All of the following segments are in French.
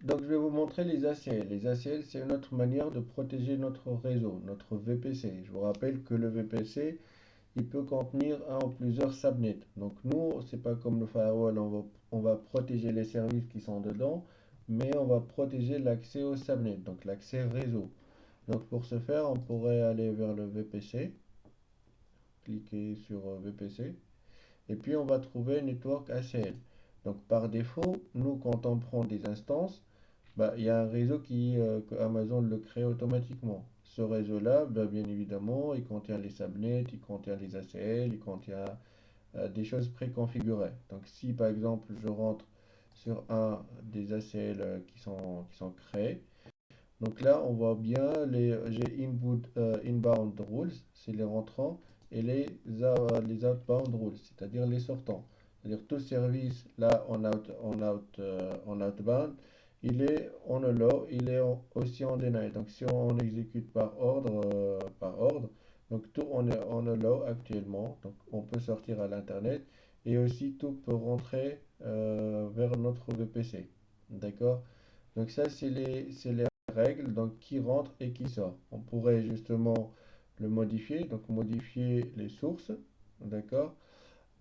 Donc je vais vous montrer les ACL. Les ACL, c'est une autre manière de protéger notre réseau, notre VPC. Je vous rappelle que le VPC, il peut contenir un ou plusieurs subnets. Donc nous, c'est pas comme le firewall, on va protéger les services qui sont dedans, mais on va protéger l'accès au subnet, donc l'accès réseau. Donc pour ce faire, on pourrait aller vers le VPC, cliquer sur VPC, et puis on va trouver Network ACL. Donc par défaut, nous quand on prend des instances, bah, il y a un réseau que Amazon le crée automatiquement. Ce réseau-là, bah, bien évidemment, il contient les subnets, il contient les ACL, il contient des choses préconfigurées. Donc si par exemple je rentre sur un des ACL qui sont créés, donc là on voit bien j'ai inbound rules, c'est les rentrants, et les outbound rules, c'est-à-dire les sortants. C'est-à-dire tout service là en outbound, il est en allow, aussi en deny. Donc si on exécute par ordre, donc tout on est en allow actuellement, donc on peut sortir à l'internet et aussi tout peut rentrer vers notre VPC. D'accord? Donc ça c'est les règles, donc qui rentre et qui sort. On pourrait justement le modifier, donc modifier les sources, d'accord?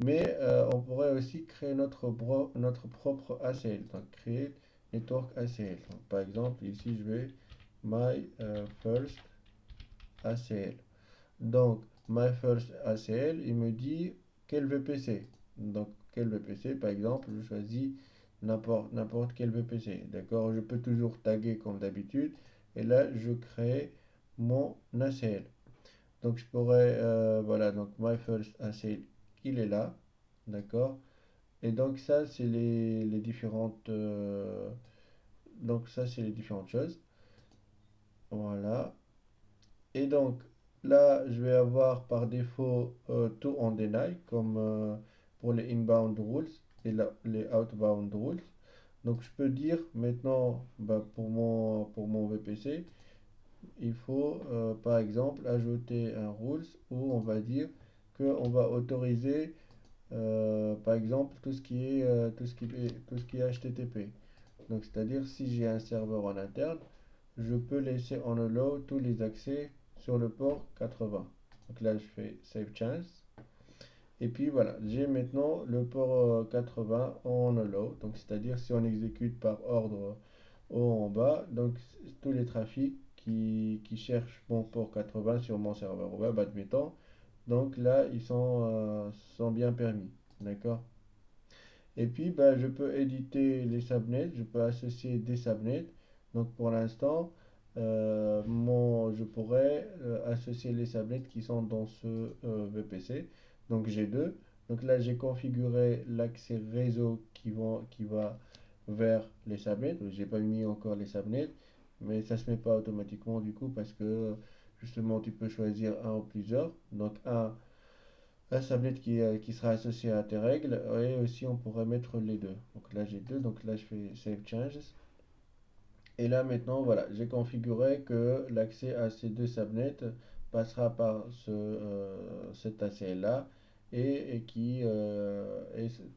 Mais on pourrait aussi créer notre propre ACL, donc créer network ACL. Donc, par exemple, ici je vais my first ACL. Donc my first ACL, il me dit quel VPC. Donc quel VPC, par exemple, je choisis n'importe quel VPC. D'accord? Je peux toujours taguer comme d'habitude. Et là, je crée mon ACL. Donc je pourrais, voilà, donc my first ACL, il est là. D'accord? Et donc ça, c'est les différentes, donc ça, c'est les différentes choses. Voilà. Et donc là, je vais avoir par défaut tout en deny, comme pour les inbound rules et les outbound rules. Donc je peux dire maintenant, bah, pour mon VPC, il faut par exemple ajouter un rules où on va dire qu'on va autoriser par exemple tout ce qui est HTTP. Donc c'est-à-dire si j'ai un serveur en interne, je peux laisser en allow tous les accès sur le port 80. Donc là, je fais Save Change. Et puis voilà, j'ai maintenant le port 80 en allow. Donc c'est-à-dire si on exécute par ordre haut en bas, donc tous les trafics qui cherchent mon port 80 sur mon serveur web, admettons. Donc là, sont bien permis. D'accord? Et puis, bah, je peux éditer les subnets, je peux associer des subnets. Donc, pour l'instant, je pourrais associer les subnets qui sont dans ce VPC. Donc, j'ai deux. Donc là, j'ai configuré l'accès réseau qui va vers les subnets. J'ai pas mis encore les subnets, mais ça se met pas automatiquement du coup parce que justement, tu peux choisir un ou plusieurs. Donc, un subnet qui sera associé à tes règles et aussi on pourrait mettre les deux. Donc là j'ai deux, donc là je fais Save Changes. Et là maintenant voilà, j'ai configuré que l'accès à ces deux subnets passera par cet ACL là et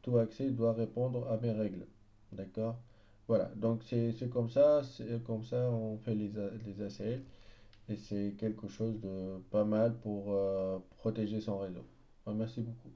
tout accès doit répondre à mes règles. D'accord? Voilà, donc c'est comme ça on fait les ACL et c'est quelque chose de pas mal pour protéger son réseau. Merci beaucoup.